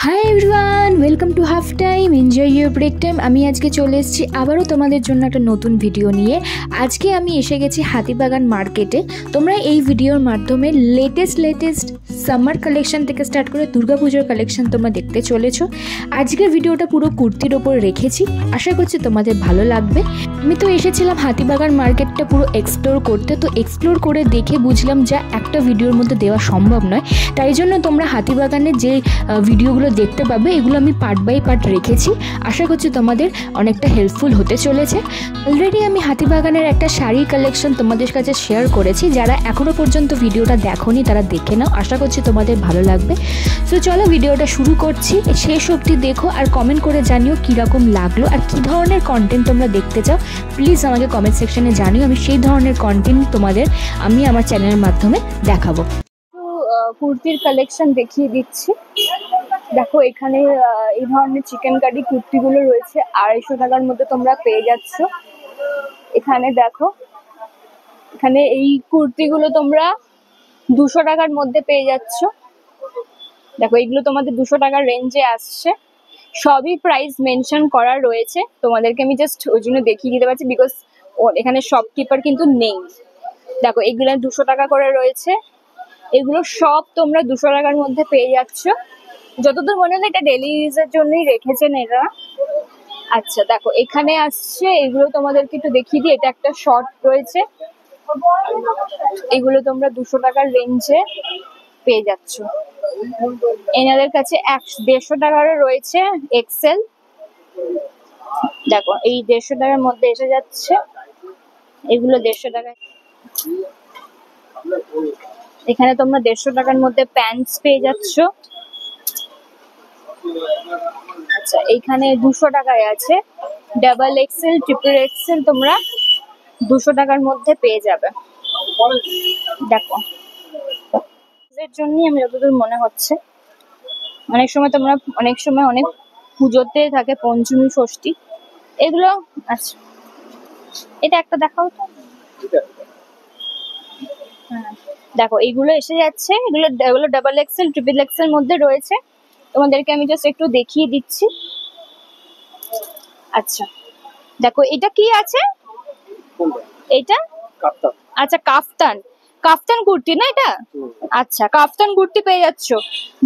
High everyone, welcome to half time, enjoy your break time. আমি আজকে চলে এসেছি আবারও তোমাদের জন্য একটা নতুন ভিডিও নিয়ে। আজকে আমি এসে গেছি হাতিবাগান মার্কেটে। তোমরা এই ভিডিওর মাধ্যমে লেটেস্ট সামার কালেকশন থেকে স্টার্ট করে দুর্গাপুজোর কালেকশন তোমরা দেখতে চলেছো। আজকের ভিডিওটা পুরো কুর্তির ওপর রেখেছি, আশা করছি তোমাদের ভালো লাগবে। আমি তো এসেছিলাম হাতিবাগান মার্কেটটা পুরো এক্সপ্লোর করতে, তো এক্সপ্লোর করে দেখে বুঝলাম যা একটা ভিডিওর মধ্যে দেওয়া সম্ভব নয়। তাই জন্য তোমরা হাতিবাগানের যে ভিডিওগুলো দেখতে পাবে এগুলো আমি পার্ট বাই পার্ট রেখেছি, আশা করছি তোমাদের অনেকটা হেল্পফুল হতে চলেছে। অলরেডি আমি হাতিবাগানের একটা শাড়ির কালেকশন তোমাদের কাছে শেয়ার করেছি, যারা এখনও পর্যন্ত ভিডিওটা দেখোনি তারা দেখে নাও, আশা করছি তোমাদের ভালো লাগবে। সো চলো ভিডিওটা শুরু করছি, শেষ অবধি দেখো আর কমেন্ট করে জানিও কীরকম লাগলো আর কী ধরনের কন্টেন্ট তোমরা দেখতে চাও। প্লিজ আমাকে কমেন্ট সেকশনে জানিও, আমি সেই ধরনের কন্টেন্ট তোমাদের আমি আমার চ্যানেলের মাধ্যমে দেখাবো। কুর্তির কালেকশন দেখিয়ে দিচ্ছি। দেখো এখানে এই ধরনের চিকেন কারি কুর্তিগুলো রয়েছে 250 টাকার মধ্যে তোমরা পেয়ে যাচ্ছ। এখানে দেখো, এখানে এই কুর্তিগুলো তোমরা 200 টাকার মধ্যে পেয়ে যাচ্ছ। দেখো এইগুলো তোমাদের 200 টাকার রেঞ্জে আসছে, সবই প্রাইস মেনশন করা রয়েছে। তোমাদেরকে আমি জাস্ট ওই জন্য দেখিয়ে দিতে পারছি, বিকজ এখানে শপকিপার কিন্তু নেই। দেখো এগুলো 200 টাকা করে রয়েছে, এগুলো সব তোমরা 200 টাকার মধ্যে পেয়ে যাচ্ছ। যতদূর মনে হলো এটা ডেলি ইউজের জন্যই রেখেছেন এরা। আচ্ছা দেখো এখানে আসছে, এগুলো তোমাদেরকে একটু দেখিয়ে দিই। এটা একটা শর্ট রয়েছে, এগুলো তোমরা 200 টাকার রেঞ্জে পেয়ে যাচ্ছ। এনাদের কাছে 150 টাকারও রয়েছে এক্সেল। দেখো এই 150 টাকার মধ্যে এসে যাচ্ছে, এগুলো 150 টাকায়। এখানে তোমরা 150 টাকার মধ্যে প্যান্টস পেয়ে যাচ্ছ। আচ্ছা এইখানে 200 টাকায় আছে ডাবল এক্সেল, ট্রিপল এক্সেল, তোমরা 200 টাকার মধ্যে পেয়ে যাবে। দেখো এর জন্যই আমি যতদূর মনে হচ্ছে, অনেক সময় তোমরা অনেক পুজোতে থাকে পঞ্চমী ষষ্ঠী এগুলো। আচ্ছা এটা একটা দেখাও তো। হ্যাঁ দেখো এইগুলো এসে যাচ্ছে, এগুলো ডাবল এক্সেল ট্রিপল এক্সেল মধ্যে রয়েছে। তোমাদেরকে আমি জাস্ট একটু দেখিয়ে দিচ্ছি। আচ্ছা দেখো এটা কি আছে, এটা আচ্ছা কাফতান কুর্তি না এটা? আচ্ছা কাফতান কুর্তি পেয়ে যাচ্ছ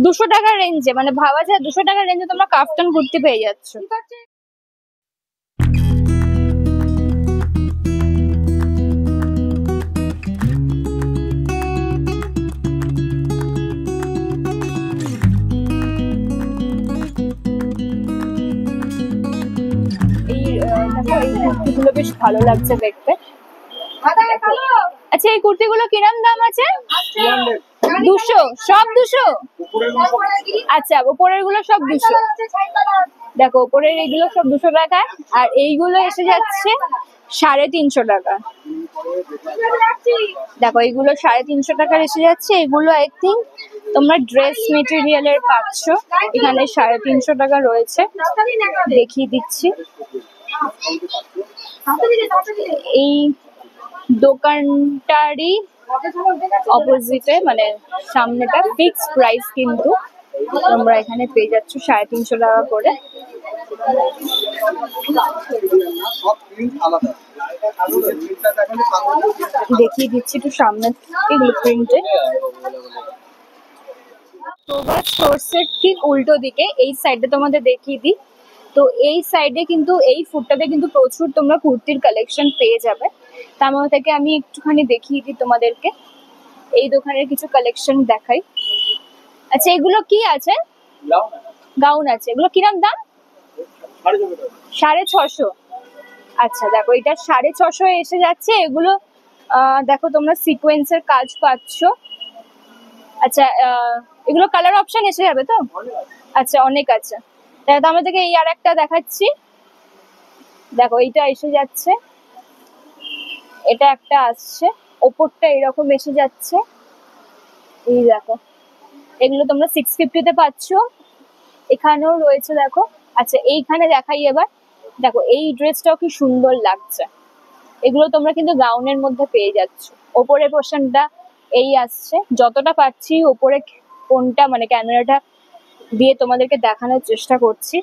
200 টাকার রেঞ্জে, মানে ভাবা যায় 200 টাকার রেঞ্জে তোমরা কাফতান কুর্তি পেয়ে যাচ্ছ। এই কুর্তিগুলো বেশ ভালো লাগছে দেখতে। আচ্ছা এই কুর্তিগুলো কিরম দাম আছে? 200, সব 200? আচ্ছা উপরের গুলো সব 200। দেখো উপরের এইগুলো সব 200 টাকা, আর এইগুলো এসে যাচ্ছে 350 টাকা। দেখো এইগুলো 350 টাকার এসে যাচ্ছে। এগুলো আই থিঙ্ক তোমরা ড্রেস মেটেরিয়ালের পাচ্ছ। এখানে 350 টাকা রয়েছে, দেখিয়ে দিচ্ছি। এই দোকানটারই অপোজিটে মানে সামনেটা ফিক্সড প্রাইস, কিন্তু তোমরা এখানে পেয়ে যাচ্ছ 350 টাকা করে। দেখিয়ে দিচ্ছি একটু সামনে এগুলো প্রিন্টে। প্রভাত স্টোরসের ঠিক উল্টো দিকে এই সাইডে তোমাদের দেখিয়ে দিই। তো এই সাইডে কিন্তু এই ফুটটাতে কিন্তু প্রচুর তোমরা কুর্তির কালেকশন পেয়ে যাবে। তার মধ্যে থেকে আমি একটুখানি দেখিয়ে দিই তোমাদেরকে, এই দোকানের কিছু কালেকশন দেখাই। আচ্ছা এগুলো কি আছে? গাউন আছে, এগুলো কিরম দাম? 650। আচ্ছা দেখো এটা 650 এসে যাচ্ছে। এগুলো দেখো তোমরা সিকোয়েন্সের কাজ পাচ্ছ। আচ্ছা এগুলো কালার অপশন এসে যাবে তো? আচ্ছা অনেক আছে। দেখো আমরা থেকে এই আর একটা দেখাচ্ছি। দেখো এইটা এসে যাচ্ছে, এটা একটা আসছে, ওপরটা এরকম এসে যাচ্ছে। এই দেখো এগুলো তোমরা 650-তে পাচ্ছ। এখানেও রয়েছে দেখো। আচ্ছা এইখানে দেখাই এবার। দেখো এই ড্রেসটাও কি সুন্দর লাগছে। এগুলো তোমরা কিন্তু গাউনের মধ্যে পেয়ে যাচ্ছ। ওপরের পোর্শনটা এই আসছে, যতটা পাচ্ছি ওপরে কোনটা মানে ক্যামেরাটা দিয়ে তোমাদেরকে দেখানোর চেষ্টা করছি।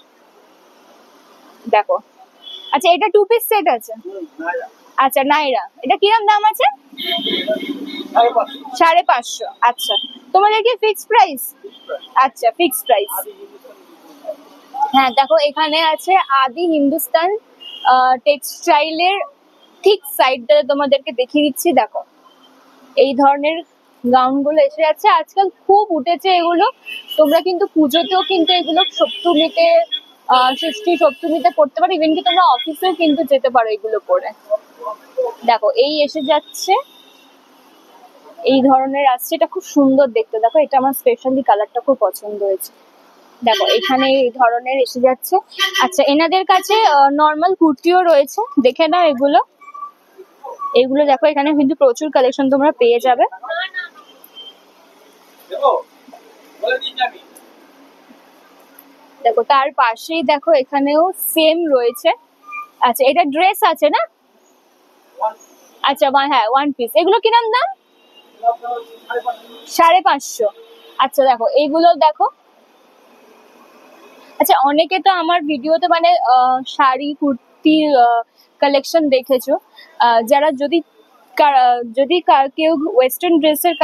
দেখো, আচ্ছা এটা 2 পিস সেট আছে। আচ্ছা নাইরা, এটা কিরম দাম আছে? 550। আচ্ছা, তোমাদের কি ফিক্সড প্রাইস? আচ্ছা ফিক্সড প্রাইস। হ্যাঁ দেখো, এখানে আছে আদি হিন্দুস্তান টেক্সটাইলের ঠিক সাইডটাতে তোমাদেরকে দেখিয়ে দিচ্ছি। দেখো এই ধরনের গাউন গুলো এসে যাচ্ছে, আজকাল খুব উঠেছে এগুলো। তোমরা কিন্তু পুজোতেও কিন্তু এগুলো সপ্তমীতে, ষষ্ঠী সপ্তমীতে পড়তে পারো, ইভেন কি তোমরা অফিসেও কিন্তু যেতে পারো এগুলো পরে। দেখো এই এসে যাচ্ছে, এই ধরনের আসছে, এটা খুব সুন্দর দেখতে। দেখো এটা আমার স্পেশালি কালারটা খুব পছন্দ হয়েছে। দেখো এখানে এই ধরনের এসে যাচ্ছে। আচ্ছা এনাদের কাছে নর্মাল কুর্তিও রয়েছে, দেখে নাও এগুলো। এগুলো দেখো, এখানে কিন্তু প্রচুর কালেকশন তোমরা পেয়ে যাবে। দেখো তার পাশেই দেখো এখানেও সেম রয়েছে। আচ্ছা এটা ড্রেস আছে না? আচ্ছা হ্যাঁ, 1 পিস। এগুলো কিরম দাম? 550। আচ্ছা দেখো এইগুলো দেখো। আচ্ছা অনেকে তো আমার ভিডিওতে মানে শাড়ি কুর্তি কালেকশন দেখেছো। যারা যদি কেউ ওয়েস্টার্ন ড্রেসের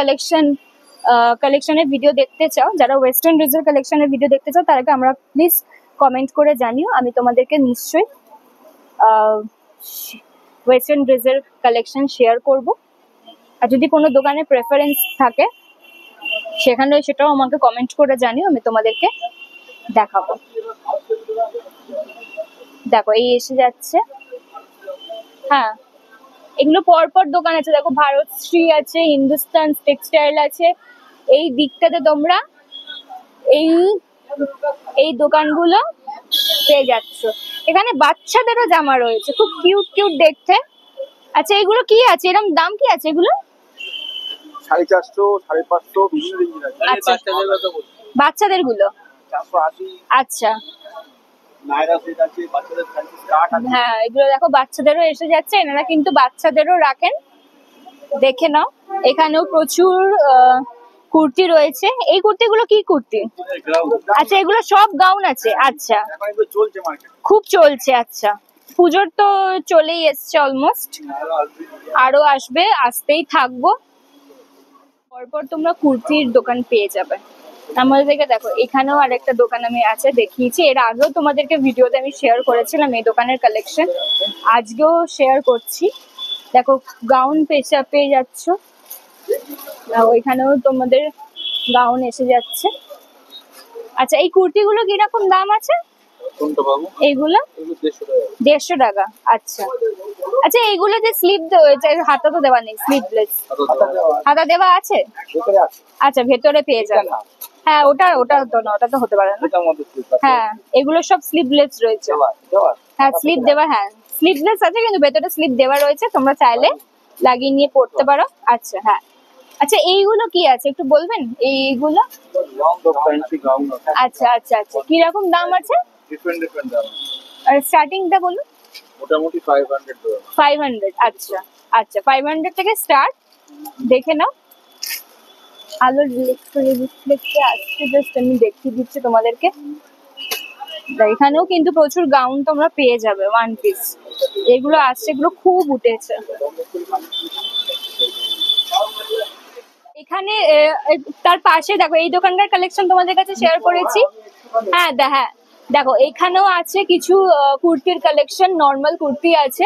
কালেকশনের ভিডিও দেখতে চাও, যারা ওয়েস্টার্ন ড্রেসের কালেকশনের ভিডিও দেখতে চাও, তাদেরকে আমরা প্লিজ কমেন্ট করে জানিও, আমি তোমাদেরকে নিশ্চয়ই ওয়েস্টার্ন ড্রেসের কালেকশন শেয়ার করব। আর যদি কোনো দোকানে প্রেফারেন্স থাকে সেখানে সেটাও আমাকে কমেন্ট করে জানিও, আমি তোমাদেরকে দেখাবো। দেখো এই এসে যাচ্ছে। হ্যাঁ এগুলো পরপর দোকান আছে। দেখো ভারতশ্রী আছে, হিন্দুস্তান টেক্সটাইল আছে। এই দিকটাতে তোমরা এই দোকানগুলো পেয়ে যাচ্ছ। এখানে বাচ্চাদেরও জামা রয়েছে, খুব কিউট কিউট দেখতে। আচ্ছা এগুলো কি আছে, এরকম দাম কি আছে এগুলো? 450, 550 বিভিন্ন রেঞ্জের আছে। আচ্ছা বাচ্চাদের গুলো 480। আচ্ছা নায়রা সেট আছে, বাচ্চাদের ফ্যান্সি স্কার্ট আছে। হ্যাঁ এগুলো দেখো বাচ্চাদেরও এসে যাচ্ছে, এনারা কিন্তু বাচ্চাদেরও রাখেন, দেখে নাও। এখানেও প্রচুর কুর্তি রয়েছে। এই কুর্তিগুলো কি কুর্তি? আচ্ছা এগুলো সব গাউন আছে। আচ্ছা এখন এগুলো চলছে মার্কেটে, খুব চলছে। আচ্ছা পুজোর তো চলেই এসছে অলমোস্ট, আরো আসবে, আসতেই থাকবো। পরপর তোমরা কুর্তির দোকান পেয়ে যাবে আমাদেরকে। দেখো এখানেও আরেকটা দোকান আমি আছে, দেখিয়েছি এর আগেও তোমাদেরকে ভিডিওতে আমি শেয়ার করেছিলাম এই দোকানের কালেকশন, আজকেও শেয়ার করছি। দেখো গাউন পেয়ে যাচ্ছ, ওইখানেও তোমাদের গাউন এসে যাচ্ছে। আচ্ছা এই কুর্তিগুলো কিরকম দাম আছে? কোনটা পাবো? এইগুলো 150 টাকা। আচ্ছা আচ্ছা এইগুলো যে স্লিপ হাতা তো দেওয়া নেই, স্লিভলেস হাতা দেওয়া আছে? ভিতরে আছে। আচ্ছা ভেতরে পেয়ে যাবে। হ্যাঁ ওটা তো না, ওটা তো হতে পারে না। এটার মধ্যে স্লিপ আছে। হ্যাঁ এগুলো সব স্লিভলেস রয়েছে। হ্যাঁ স্লিপ দেওয়া, হ্যাঁ স্লিভলেস আছে কিন্তু ভেতরে স্লিপ দেওয়া রয়েছে, তোমরা চাইলে লাগিয়ে নিয়ে পড়তে পারো। আচ্ছা হ্যাঁ। আচ্ছা এইগুলো কি আছে একটু বলবেন? এইগুলো ফ্যান্সি গাউন আছে। আচ্ছা আচ্ছা আচ্ছা কিরকম দাম আছে? ডিফারেন্ট দাম। আর স্টার্টিংটা বলুন। মোটামুটি 500 টাকা। 500। আচ্ছা আচ্ছা 500 থেকে স্টার্ট। দেখে নাও, আলোর রিফ্লেক্টে আসছে, জাস্ট আমি দেখিয়ে দিচ্ছি তোমাদেরকে। এখানেও কিন্তু প্রচুর গাউন তোমরা পেয়ে যাবে 1 পিস। এগুলো আসছে, এগুলো খুব উঠেছে। এখানে তার পাশে দেখো এই দোকানটার কালেকশন তোমাদের কাছে শেয়ার করেছি। হ্যাঁ হ্যাঁ দেখো এখানেও আছে কিছু কুর্তির কালেকশন, নর্মাল কুর্তি আছে।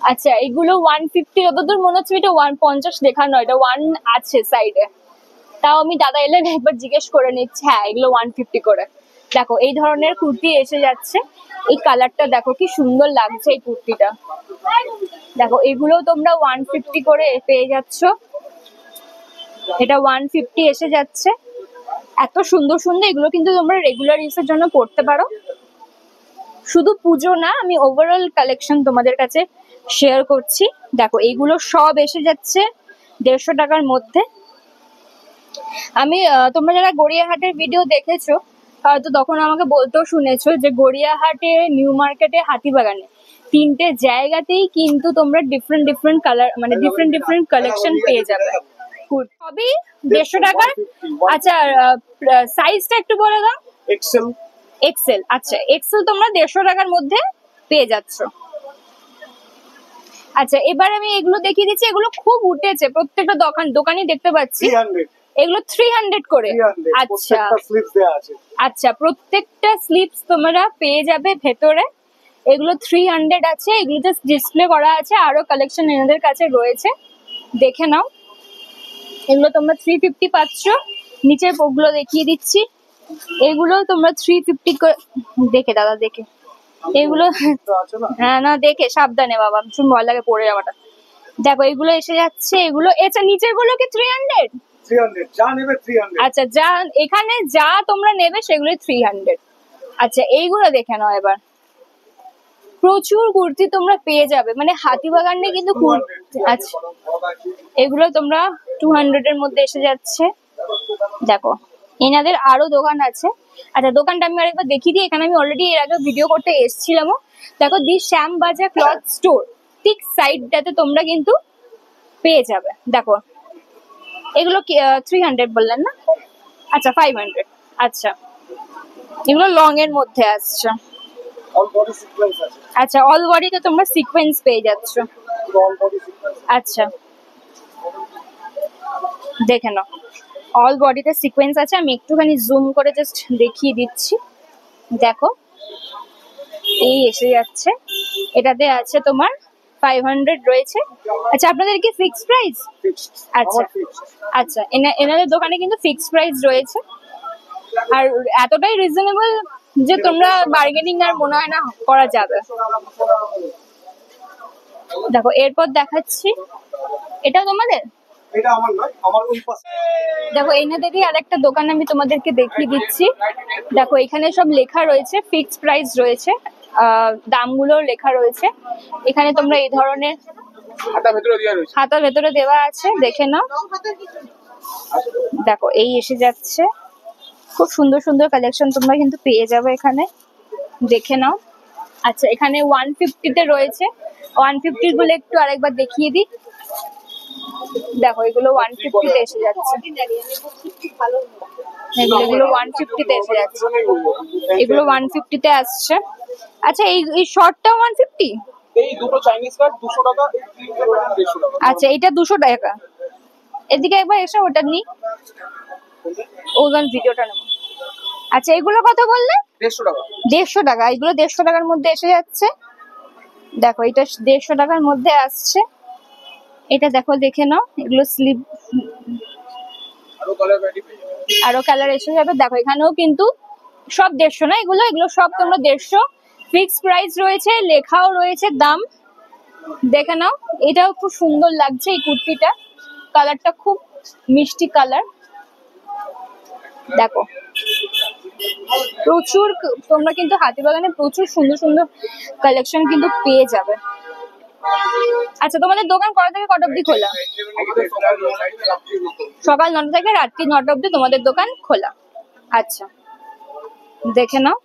আচ্ছা এগুলো 150, যতদূর মনে হচ্ছে এটা 150 দেখানো, এটা 1 আছে সাইডে। তাও আমি দাদা এলে একবার জিজ্ঞেস করে নিচ্ছি। হ্যাঁ এগুলো 150 করে। দেখো এই ধরনের কুর্তি এসে যাচ্ছে। এই কালারটা দেখো কি সুন্দর লাগছে এই কুর্তিটা। দেখো এগুলো তোমরা 150 করে পেয়ে যাচ্ছ। এটা 150 এসে যাচ্ছে। এত সুন্দর সুন্দর এগুলো কিন্তু তোমরা রেগুলার ইউজের জন্য পড়তে পারো। শুধু পুজো না, আমি ওভারঅল কালেকশন তোমাদের কাছে শেয়ার করছি। দেখো এইগুলো সব এসে যাচ্ছে 150 টাকার মধ্যে। আমি তোমরা যারা গড়িয়াহাটের ভিডিও দেখেছো হয়তো তখন আমাকে বলতেও শুনেছো যে গড়িয়াহাটে, নিউ মার্কেটে, হাতিবাগানে 3টে জায়গাতেই কিন্তু তোমরা ডিফারেন্ট কালার মানে ডিফারেন্ট কালেকশন পেয়ে যাবে। সবই 150 টাকার। আচ্ছা সাইজটা একটু বলে দাও। এক্সেল এক্সেল, আচ্ছা এক্সেল তোমরা 150 টাকার মধ্যে পেয়ে যাচ্ছ। আচ্ছা এবার আমি এগুলো দেখিয়ে দিচ্ছি, এগুলো খুব উঠেছে, প্রত্যেকটা দোকানই দেখতে পাচ্ছি 300 এগুলো 300 করে। 300 আচ্ছা প্রত্যেকটা স্লিপস দেয়া আছে। আচ্ছা প্রত্যেকটা স্লিপস তোমরা পেয়ে যাবে ভেতরে, এগুলো 300 আছে, এগুলো জাস্ট ডিসপ্লে করা আছে, আরো কালেকশন এনাদের কাছে রয়েছে, দেখে নাও। এগুলো তোমরা 350 পাচ্ছ। নিচের পোগুলো দেখিয়ে দিচ্ছি, এগুলো তোমরা 350 করে, দেখে দাদা দেখে এগুলো, তো আছে না হ্যাঁ না দেখে সাবধানে বাবা, ভীষণ ভয় লাগে পড়ে যাওয়াটা। দেখো এগুলো এসে যাচ্ছে, এগুলো আচ্ছা নিচের গুলো কি 300? 300 যা নেবে 300। আচ্ছা যা এখানে যা তোমরা নেবে সেগুলো 300। আচ্ছা এইগুলো দেখে নাও এবার, প্রচুর কুর্তি তোমরা পেয়ে যাবে, মানে হাতিবাগানে কিন্তু আচ্ছা এগুলো তোমরা 200 এর মধ্যে এসে যাচ্ছে। দেখো এনাদের আরো দোকান আছে। আচ্ছা দোকানটা আমি আরেকবার দেখিয়ে দিই, এখানে আমি অলরেডি এর আগে ভিডিও করতে এসেছিলামও। দেখো দি শ্যামবাজার ক্লথ স্টোর, ঠিক সাইডটাতে তোমরা কিন্তু পেয়ে যাবে। দেখো এগুলো কি 300 বললেন না? আচ্ছা 500। আচ্ছা এগুলো লং এর মধ্যে আসছে। অল বডি সিকোয়েন্স আছে। আচ্ছা অল বডিতে তোমরা সিকোয়েন্স পেয়ে যাচ্ছ। অল বডি সিকোয়েন্স আচ্ছা দেখে নাও, অল বডিতে সিকোয়েন্স আছে, আমি একটুখানি জুম করে জাস্ট দেখিয়ে দিচ্ছি। দেখো এই এসে যাচ্ছে, এটাতে আছে তোমার 500 রয়েছে। আচ্ছা আপনাদের কি ফিক্সড প্রাইস? ফিক্সড। আচ্ছা আচ্ছা এনাদের দোকানে কিন্তু ফিক্সড প্রাইস রয়েছে, আর এতটাই রিজনেবল যে তোমরা বার্গেনিং আর মনে হয় না করা যাবে। দেখো এরপর দেখাচ্ছি, এটা তোমাদের, এটা আমার নয়, আমার ওই পাশে। দেখো এনাদেরই আরেকটা দোকান আমি তোমাদেরকে দেখিয়ে দিচ্ছি। দেখো এখানে সব লেখা রয়েছে, ফিক্সড প্রাইস রয়েছে, দামগুলো লেখা রয়েছে। এখানে তোমরা এই ধরনের হাতা ভেতরে দেওয়া আছে, দেখে নাও। দেখো এই এসে যাচ্ছে, খুব সুন্দর সুন্দর কালেকশন তোমরা কিন্তু পেয়ে যাবে এখানে, দেখে নাও। আচ্ছা এখানে 150 তে রয়েছে, 150 গুলো একটু আরেকবার দেখিয়ে দিই। দেখো এগুলো 150 তে এসে যাচ্ছে, এগুলো 150 তে এসে যাচ্ছে, এগুলো 150 তে আসছে। আচ্ছা এই শর্টটা 150? এই দুটো চাইনিজ কাট 200 টাকা, এই 150 টাকা। আচ্ছা এটা 200 টাকা। এদিকে একবার এসে ওটা নি, ওখান ভিডিওটা নেব। আচ্ছা এগুলো কত বললে? 150 টাকা। 150 টাকা, এগুলো 150 টাকার মধ্যে এসে যাচ্ছে। দেখো এটা 150 টাকার মধ্যে আসছে, এটা দেখো দেখে নাও। এগুলো স্লিপ, আরো কালার ভ্যারাইটি পেয়ে যাবে। আরো কালার এসে যাবে। দেখো এখানেও কিন্তু সব 150 না, এগুলো সব তোমরা 150, ফিক্সড প্রাইস রয়েছে, লেখাও রয়েছে দাম, দেখে নাও। এটাও খুব সুন্দর লাগছে এই কুর্তিটা, কালারটা খুব মিষ্টি কালার। দেখো প্রচুর তোমরা কিন্তু হাতিবাগানে প্রচুর সুন্দর সুন্দর কালেকশন কিন্তু পেয়ে যাবে। আচ্ছা তোমাদের দোকান কটা থেকে কটা অবধি খোলা? সকাল 9টা থেকে রাত্রি 9টা অবধি তোমাদের দোকান খোলা। আচ্ছা দেখে নাও।